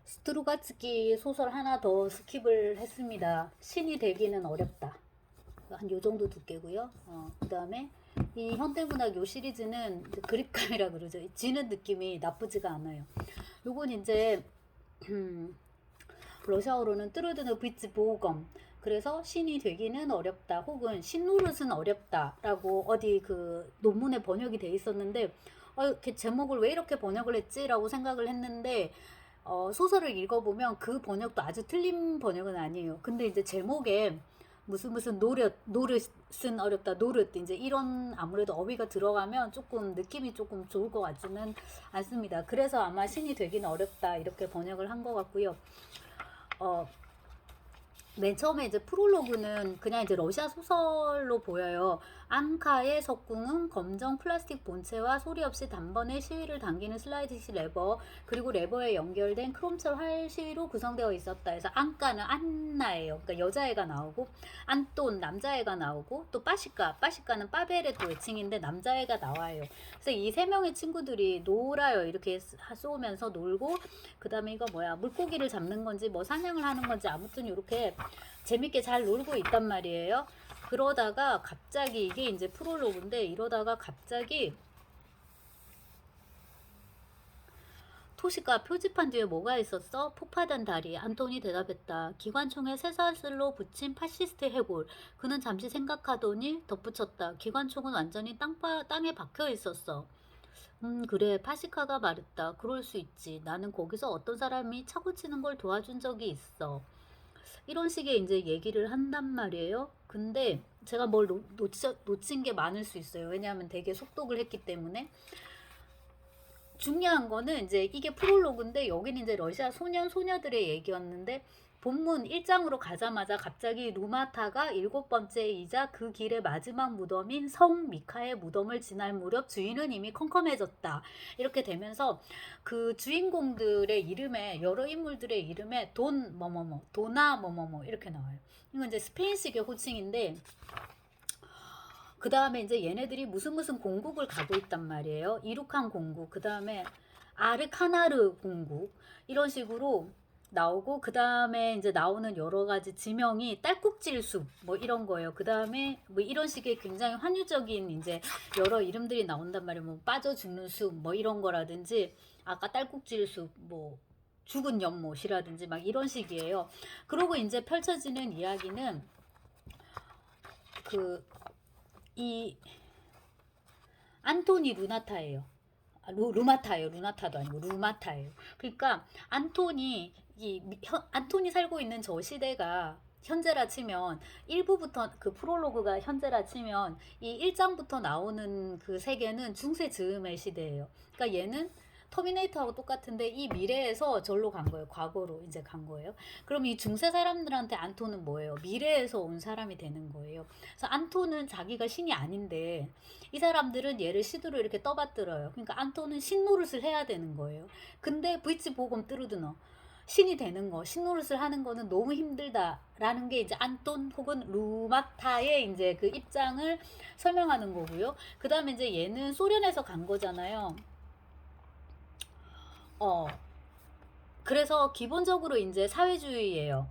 스트루가츠키 소설 하나 더 스킵을 했습니다. 신이 되기는 어렵다. 한 요 정도 두께고요. 그 다음에 이 현대문학 요 시리즈는 이제 그립감이라 그러죠. 지는 느낌이 나쁘지가 않아요. 요건 이제 러시아어로는 뜨르드는 비츠 보검. 그래서 신이 되기는 어렵다 혹은 신노릇은 어렵다라고 어디 그 논문에 번역이 돼 있었는데 이렇게 제목을 왜 이렇게 번역을 했지라고 생각을 했는데 소설을 읽어보면 그 번역도 아주 틀린 번역은 아니에요. 근데 이제 제목에 무슨 노릇은 어렵다 노릇 이제 이런 아무래도 어휘가 들어가면 조금 느낌이 조금 좋을 것 같지는 않습니다. 그래서 아마 신이 되기는 어렵다 이렇게 번역을 한 것 같고요. 어, 맨 처음에 이제 프롤로그는 그냥 이제 러시아 소설로 보여요. 앙카의 석궁은 검정 플라스틱 본체와 소리 없이 단번에 시위를 당기는 슬라이드식 레버 그리고 레버에 연결된 크롬철 활 시위로 구성되어 있었다. 그래서 앙카는 안나예요. 그러니까 여자애가 나오고 안돈 남자애가 나오고 또 빠시카는 빠벨의 또 애칭인데 남자애가 나와요. 그래서 이 세 명의 친구들이 놀아요. 이렇게 쏘면서 놀고 그 다음에 이거 뭐야 물고기를 잡는 건지 뭐 사냥을 하는 건지 아무튼 이렇게 재밌게 잘 놀고 있단 말이에요. 그러다가 갑자기 이게 이제 프롤로그인데 이러다가 갑자기 토시가 표지판 뒤에 뭐가 있었어? 폭파된 다리. 안톤이 대답했다. 기관총에 쇠사슬로 붙인 파시스트 해골. 그는 잠시 생각하더니 덧붙였다. 기관총은 완전히 땅에 박혀 있었어. 그래. 파시카가 말했다. 그럴 수 있지. 나는 거기서 어떤 사람이 차고 치는 걸 도와준 적이 있어. 이런 식의 이제 얘기를 한단 말이에요. 근데 제가 뭘 놓친 게 많을 수 있어요. 왜냐하면 되게 속독을 했기 때문에. 중요한 거는 이제 이게 프롤로그인데 여기는 이제 러시아 소녀들의 얘기였는데 본문 1장으로 가자마자 갑자기 루마타가 7번째이자 그 길의 마지막 무덤인 성 미카의 무덤을 지날 무렵 주인은 이미 컴컴해졌다. 이렇게 되면서 그 주인공들의 이름에 여러 인물들의 이름에 돈 뭐뭐뭐 도나 뭐뭐뭐 이렇게 나와요. 이건 이제 스페인식의 호칭인데 그 다음에 이제 얘네들이 무슨 공국을 가고 있단 말이에요. 이룩한 공국, 그 다음에 아르카나르 공국 이런 식으로 나오고 그 다음에 이제 나오는 여러 가지 지명이 딸꾹질 숲 뭐 이런 거예요. 그 다음에 뭐 이런 식의 굉장히 환유적인 이제 여러 이름들이 나온단 말이에요. 뭐 빠져 죽는 숲 뭐 이런 거라든지 아까 딸꾹질 숲뭐 죽은 연못이라든지 막 이런 식이에요. 그리고 이제 펼쳐지는 이야기는 그 이 안토니 루나타예요. 루마타예요. 루나타도 아니고 루마타예요. 그러니까 안토니 살고 있는 저 시대가 현재라 치면 1부부터 그 프롤로그가 현재라 치면 이 1장부터 나오는 그 세계는 중세 즈음의 시대예요. 그러니까 얘는 터미네이터하고 똑같은데 이 미래에서 절로 간 거예요. 과거로 이제 간 거예요. 그럼 이 중세 사람들한테 안토는 뭐예요? 미래에서 온 사람이 되는 거예요. 그래서 안토는 자기가 신이 아닌데 이 사람들은 얘를 시두로 이렇게 떠받들어요. 그러니까 안토는 신노릇을 해야 되는 거예요. 근데 브이치 보검 뜨르드너 신이 되는 거, 신노릇을 하는 거는 너무 힘들다라는 게 이제 안톤 혹은 루마타의 이제 그 입장을 설명하는 거고요. 그 다음에 이제 얘는 소련에서 간 거잖아요. 어, 그래서 기본적으로 이제 사회주의예요.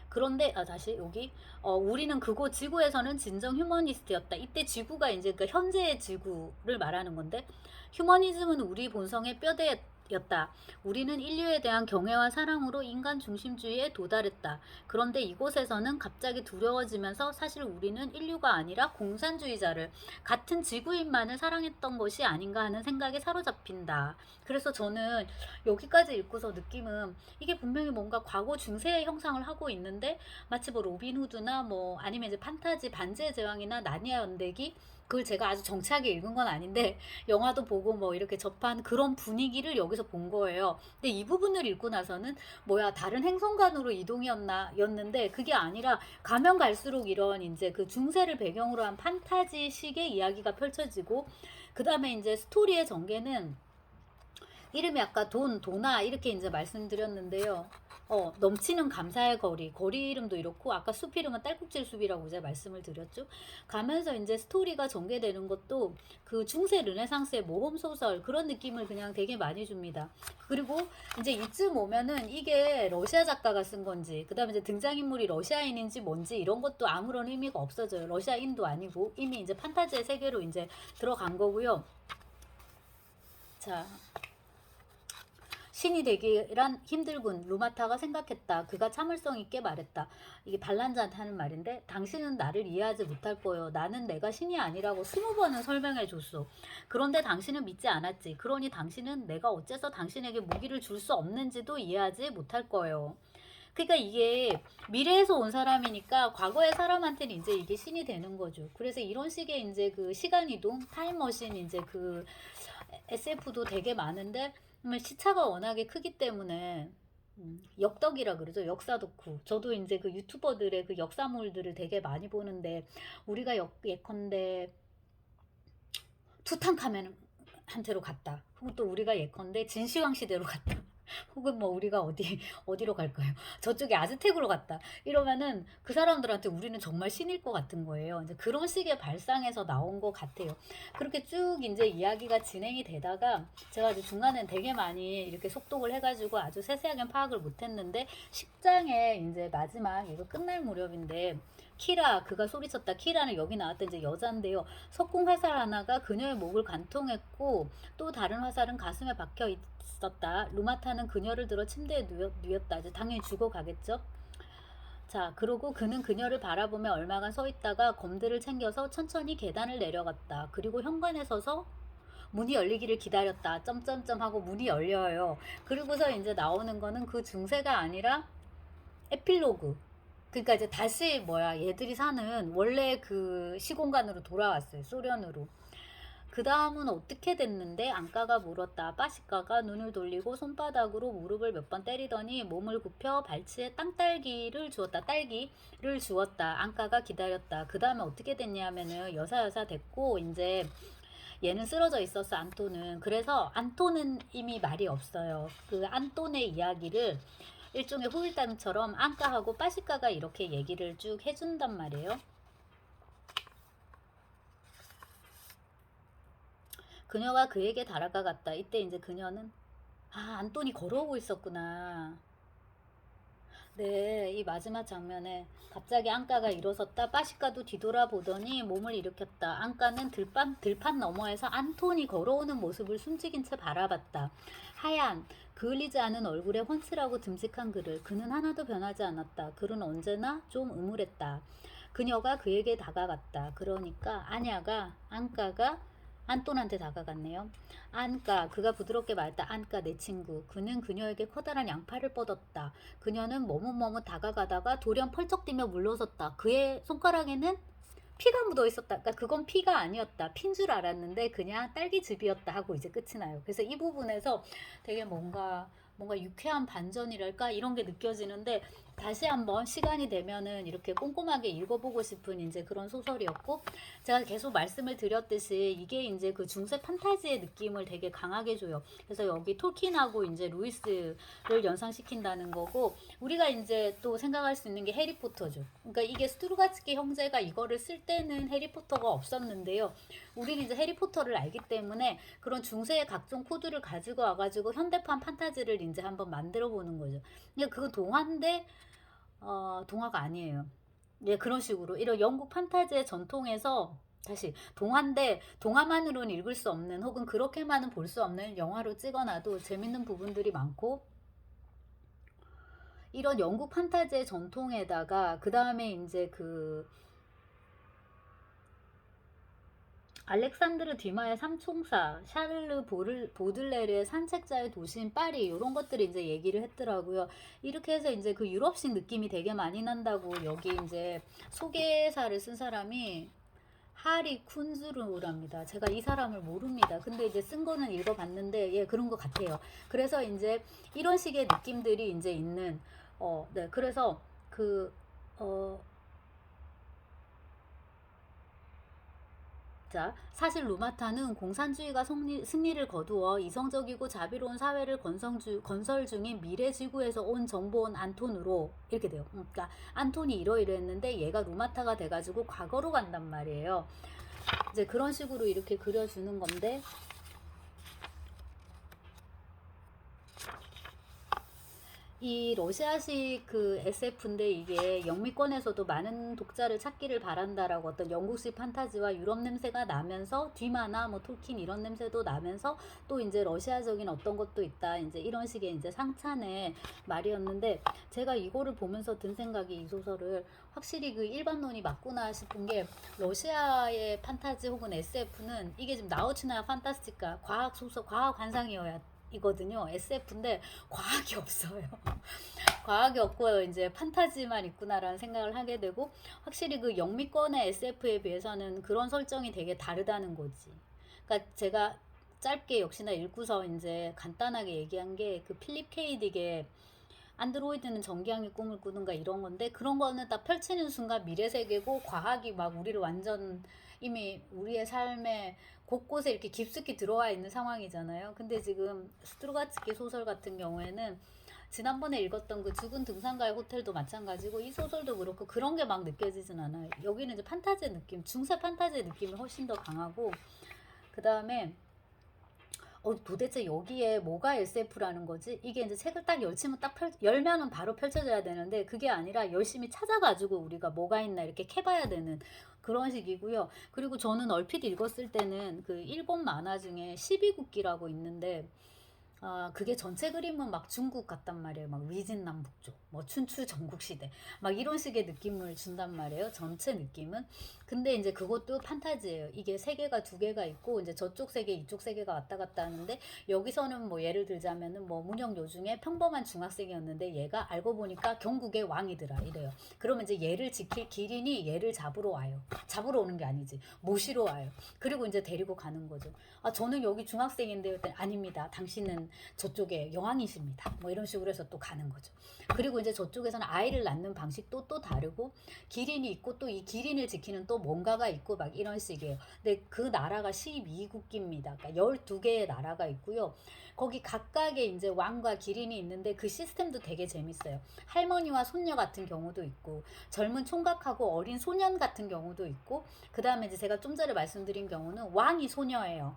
그런데 다시 여기 우리는 그곳 지구에서는 진정 휴머니스트였다. 이때 지구가 이제 그 현재의 지구를 말하는 건데 휴머니즘은 우리 본성의 뼈대 였다. 우리는 인류에 대한 경애와 사랑으로 인간 중심주의에 도달했다. 그런데 이곳에서는 갑자기 두려워지면서 사실 우리는 인류가 아니라 공산주의자를 같은 지구인만을 사랑했던 것이 아닌가 하는 생각에 사로잡힌다. 그래서 저는 여기까지 읽고서 느낌은 이게 분명히 뭔가 과거 중세의 형상을 하고 있는데 마치 뭐 로빈후드나 뭐 아니면 이제 판타지 반지의 제왕이나 나니아 연대기 그걸 제가 아주 정치하게 읽은 건 아닌데 영화도 보고 뭐 이렇게 접한 그런 분위기를 여기서 본 거예요. 근데 이 부분을 읽고 나서는 뭐야 다른 행성관으로 이동이었는데 그게 아니라 가면 갈수록 이런 이제 그 중세를 배경으로 한 판타지식의 이야기가 펼쳐지고 그 다음에 이제 스토리의 전개는 이름이 아까 도나 이렇게 이제 말씀드렸는데요. 넘치는 감사의 거리, 거리 이름도 이렇고 아까 숲 이름은 딸꾹질 숲이라고 이제 말씀을 드렸죠. 가면서 이제 스토리가 전개되는 것도 그 중세 르네상스의 모험 소설 그런 느낌을 그냥 되게 많이 줍니다. 그리고 이제 이쯤 오면은 이게 러시아 작가가 쓴 건지, 그다음에 이제 등장인물이 러시아인인지 뭔지 이런 것도 아무런 의미가 없어져요. 러시아인도 아니고 이미 이제 판타지의 세계로 이제 들어간 거고요. 자, 신이 되기란 힘들군. 루마타가 생각했다. 그가 참을성 있게 말했다. 이게 발란자한테 하는 말인데, 당신은 나를 이해하지 못할 거요. 나는 내가 신이 아니라고 20번은 설명해 줬어. 그런데 당신은 믿지 않았지. 그러니 당신은 내가 어째서 당신에게 무기를 줄 수 없는지도 이해하지 못할 거예요. 그러니까 이게 미래에서 온 사람이니까 과거의 사람한테는 이제 이게 신이 되는 거죠. 그래서 이런 식의 이제 그 시간 이동, 타임머신 이제 그 SF도 되게 많은데 시차가 워낙에 크기 때문에 역덕이라 그러죠. 역사 덕후. 저도 이제 그 유튜버들의 그 역사물들을 되게 많이 보는데 우리가 예컨대 투탕카멘한테로 갔다. 혹은 또 우리가 예컨대 진시황 시대로 갔다. 혹은 뭐 우리가 어디로 갈까요? 저쪽에 아즈텍으로 갔다. 이러면은 그 사람들한테 우리는 정말 신일 것 같은 거예요. 이제 그런 식의 발상에서 나온 것 같아요. 그렇게 쭉 이제 이야기가 진행이 되다가 제가 이제 중간에 되게 많이 이렇게 속독을 해가지고 아주 세세하게 파악을 못했는데 10장에 이제 마지막 이거 끝날 무렵인데 키라 그가 소리쳤다. 키라는 여기 나왔던 이제 여잔데요. 석궁 화살 하나가 그녀의 목을 관통했고 또 다른 화살은 가슴에 박혀 있었다. 루마타는 그녀를 들어 침대에 누웠다. 이제 당연히 죽어가겠죠. 자, 그러고 그는 그녀를 바라보며 얼마간 서 있다가 검들을 챙겨서 천천히 계단을 내려갔다. 그리고 현관에 서서 문이 열리기를 기다렸다. 점점점 하고 문이 열려요. 그리고서 이제 나오는 거는 그 중세가 아니라 에필로그. 그러니까 이제 다시 얘들이 사는 원래 그 시공간으로 돌아왔어요. 소련으로. 그 다음은 어떻게 됐는데 안가가 물었다. 빠시카가 눈을 돌리고 손바닥으로 무릎을 몇 번 때리더니 몸을 굽혀 발치에 땅딸기를 주었다. 딸기를 주었다. 안가가 기다렸다. 그 다음에 어떻게 됐냐면은 여사 됐고 이제 얘는 쓰러져 있었어. 안토는. 그래서 안토는 이미 말이 없어요. 그 안토의 이야기를 일종의 후일담처럼 안가하고 빠시카가 이렇게 얘기를 쭉 해준단 말이에요. 그녀가 그에게 다가갔다. 이때 이제 그녀는 안토니 걸어오고 있었구나. 네, 이 마지막 장면에 갑자기 안가가 일어섰다. 빠시카도 뒤돌아보더니 몸을 일으켰다. 안가는 들판 너머에서 안토니 걸어오는 모습을 숨죽인 채 바라봤다. 하얀 그을리지 않은 얼굴에 훤칠하고 듬직한 그를. 그는 하나도 변하지 않았다. 그는 언제나 좀 음울했다. 그녀가 그에게 다가갔다. 그러니까 안가가 안톤한테 다가갔네요. 그가 부드럽게 말했다. 안까, 내 친구. 그는 그녀에게 커다란 양팔을 뻗었다. 그녀는 머뭇머뭇 다가가다가 돌연 펄쩍 뛰며 물러섰다. 그의 손가락에는 피가 묻어 있었다. 그러니까 그건 피가 아니었다. 핀 줄 알았는데 그냥 딸기즙이었다 하고 이제 끝이 나요. 그래서 이 부분에서 되게 뭔가 유쾌한 반전이랄까 이런 게 느껴지는데 다시 한번 시간이 되면은 이렇게 꼼꼼하게 읽어보고 싶은 이제 그런 소설이었고 제가 계속 말씀을 드렸듯이 이게 이제 그 중세 판타지의 느낌을 되게 강하게 줘요. 그래서 여기 톨킨하고 이제 루이스를 연상시킨다는 거고 우리가 이제 또 생각할 수 있는 게 해리포터죠. 그러니까 이게 스트루가츠키 형제가 이거를 쓸 때는 해리포터가 없었는데요. 우리는 이제 해리포터를 알기 때문에 그런 중세의 각종 코드를 가지고 와가지고 현대판 판타지를 이제 한번 만들어 보는 거죠. 근데 그건 동화인데 동화가 아니에요. 예, 그런 식으로 이런 영국 판타지의 전통에서 다시 동화인데 동화만으로는 읽을 수 없는 혹은 그렇게만은 볼 수 없는 영화로 찍어놔도 재밌는 부분들이 많고 이런 영국 판타지의 전통에다가 그 다음에 이제 그 알렉산드르 듀마의 삼총사, 샤를르 보들레르의 산책자의 도시인 파리 이런 것들을 이제 얘기를 했더라고요. 이렇게 해서 이제 그 유럽식 느낌이 되게 많이 난다고 여기 이제 소개사를 쓴 사람이 하리 쿤즈루랍니다. 제가 이 사람을 모릅니다. 근데 이제 쓴 거는 읽어봤는데 예 그런 것 같아요. 그래서 이제 이런 식의 느낌들이 이제 있는 네 그래서 그 자, 사실 루마타는 공산주의가 승리를 거두어 이성적이고 자비로운 사회를 건설 중인 미래 지구에서 온 정보원 안톤으로 이렇게 돼요. 그러니까 안톤이 이러이러했는데 얘가 루마타가 돼가지고 과거로 간단 말이에요. 이제 그런 식으로 이렇게 그려주는 건데, 이 러시아식 그 SF인데 이게 영미권에서도 많은 독자를 찾기를 바란다라고 어떤 영국식 판타지와 유럽 냄새가 나면서 뒤마나 뭐 톨킨 이런 냄새도 나면서 또 이제 러시아적인 어떤 것도 있다, 이제 이런 식의 이제 상찬의 말이었는데, 제가 이거를 보면서 든 생각이, 이 소설을 확실히 그 일반론이 맞구나 싶은 게, 러시아의 판타지 혹은 SF는 이게 지금 나우치나 판타스티카 과학 소설, 과학 환상이어야 이거든요. SF인데 과학이 없어요. 과학이 없고 이제 판타지만 있구나라는 생각을 하게 되고, 확실히 그 영미권의 SF에 비해서는 그런 설정이 되게 다르다는 거지. 그러니까 제가 짧게 역시나 읽고서 이제 간단하게 얘기한 게, 그 필립 K 딕의 안드로이드는 전기향의 꿈을 꾸는가 이런 건데, 그런 거는 딱 펼치는 순간 미래 세계고 과학이 막 우리를 완전 이미 우리의 삶에 곳곳에 이렇게 깊숙이 들어와 있는 상황이잖아요. 근데 지금 스트로가츠키 소설 같은 경우에는 지난번에 읽었던 그 죽은 등산가의 호텔도 마찬가지고 이 소설도 그렇고 그런 게 막 느껴지진 않아요. 여기는 이제 판타지의 느낌, 중세 판타지의 느낌이 훨씬 더 강하고, 그 다음에 도대체 여기에 뭐가 SF라는 거지? 이게 이제 책을 딱 열치면 열면은 바로 펼쳐져야 되는데, 그게 아니라 열심히 찾아가지고 우리가 뭐가 있나 이렇게 캐봐야 되는 그런 식이고요. 그리고 저는 얼핏 읽었을 때는 그 일본 만화 중에 12국기라고 있는데, 그게 전체 그림은 막 중국 같단 말이에요. 막 위진남북조, 뭐 춘추 전국시대, 막 이런 식의 느낌을 준단 말이에요. 전체 느낌은. 근데 이제 그것도 판타지예요. 이게 세계가 두 개가 있고, 이제 저쪽 세계, 이쪽 세계가 왔다 갔다 하는데, 여기서는 뭐 예를 들자면은 뭐 문영요 중에 평범한 중학생이었는데 얘가 알고 보니까 경국의 왕이더라 이래요. 그러면 이제 얘를 지킬 기린이 얘를 잡으러 와요. 잡으러 오는 게 아니지, 모시러 와요. 그리고 이제 데리고 가는 거죠. 저는 여기 중학생인데요. 아닙니다. 당신은 저쪽에 여왕이십니다. 뭐 이런 식으로 해서 또 가는 거죠. 그리고 이제 저쪽에서는 아이를 낳는 방식도 또 다르고, 기린이 있고 또 이 기린을 지키는 또 뭔가가 있고 막 이런 식이에요. 근데 그 나라가 12국기입니다. 그러니까 12개의 나라가 있고요. 거기 각각의 이제 왕과 기린이 있는데 그 시스템도 되게 재밌어요. 할머니와 손녀 같은 경우도 있고, 젊은 총각하고 어린 소년 같은 경우도 있고, 그 다음에 이제 제가 좀 전에 말씀드린 경우는 왕이 소녀예요.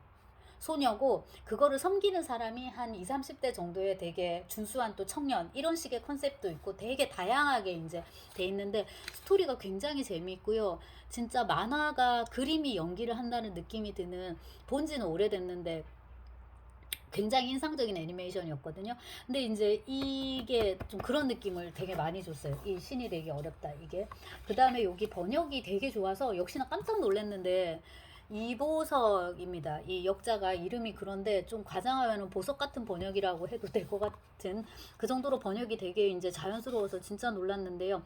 소녀고, 그거를 섬기는 사람이 한 20, 30대 정도의 되게 준수한 또 청년, 이런 식의 컨셉도 있고 되게 다양하게 이제 돼 있는데, 스토리가 굉장히 재미있고요. 진짜 만화가 그림이 연기를 한다는 느낌이 드는, 본지는 오래됐는데 굉장히 인상적인 애니메이션이었거든요. 근데 이제 이게 좀 그런 느낌을 되게 많이 줬어요. 이 신이 되게 어렵다 이게. 그 다음에 여기 번역이 되게 좋아서 역시나 깜짝 놀랐는데, 이보석입니다. 이 역자가 이름이 그런데 좀 과장하면 보석 같은 번역이라고 해도 될 것 같은, 그 정도로 번역이 되게 이제 자연스러워서 진짜 놀랐는데요.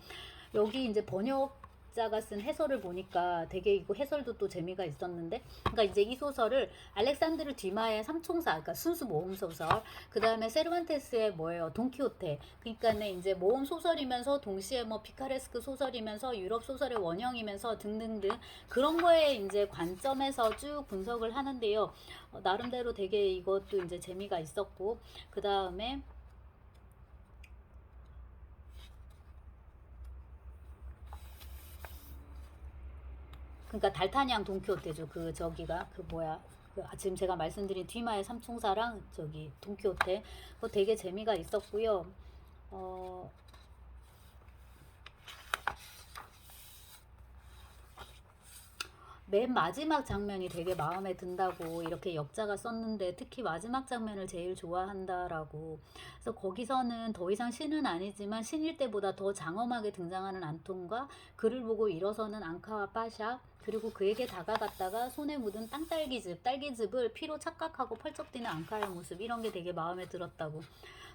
여기 이제 번역자가 쓴 해설을 보니까 되게 이거 해설도 또 재미가 있었는데, 그러니까 이제 이 소설을 알렉산드르 뒤마의 삼총사, 그러니까 순수 모험 소설, 그 다음에 세르반테스의 뭐예요, 돈키호테, 그러니까는 이제 모험 소설이면서 동시에 뭐 피카레스크 소설이면서 유럽 소설의 원형이면서 등등등 그런 거에 이제 관점에서 쭉 분석을 하는데요. 나름대로 되게 이것도 이제 재미가 있었고, 그 다음에 그러니까 달타냥 돈키호테죠. 그 저기가 그 뭐야, 그 지금 제가 말씀드린 뒤마의 삼총사랑 저기 돈키호테, 그거 되게 재미가 있었고요. 어, 맨 마지막 장면이 되게 마음에 든다고 이렇게 역자가 썼는데, 특히 마지막 장면을 제일 좋아한다라고. 그래서 거기서는 더 이상 신은 아니지만 신일 때보다 더 장엄하게 등장하는 안톤과 그를 보고 일어서는 앙카와 파샤, 그리고 그에게 다가갔다가 손에 묻은 딸기즙을 피로 착각하고 펄쩍 뛰는 앙카의 모습, 이런 게 되게 마음에 들었다고.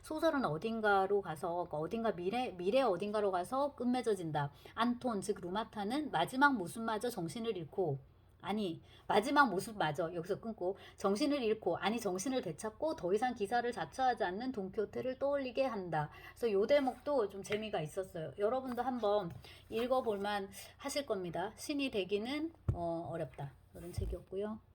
소설은 어딘가로 가서, 어딘가 미래 어딘가로 가서 끝맺어진다. 안톤 즉 루마타는 마지막 모습마저 정신을 잃고, 아니 마지막 모습마저 여기서 끊고 정신을 잃고, 아니 정신을 되찾고 더 이상 기사를 자처하지 않는 돈키호테를 떠올리게 한다. 그래서 요 대목도 좀 재미가 있었어요. 여러분도 한번 읽어볼만 하실 겁니다. 신이 되기는 어렵다. 그런 책이었고요.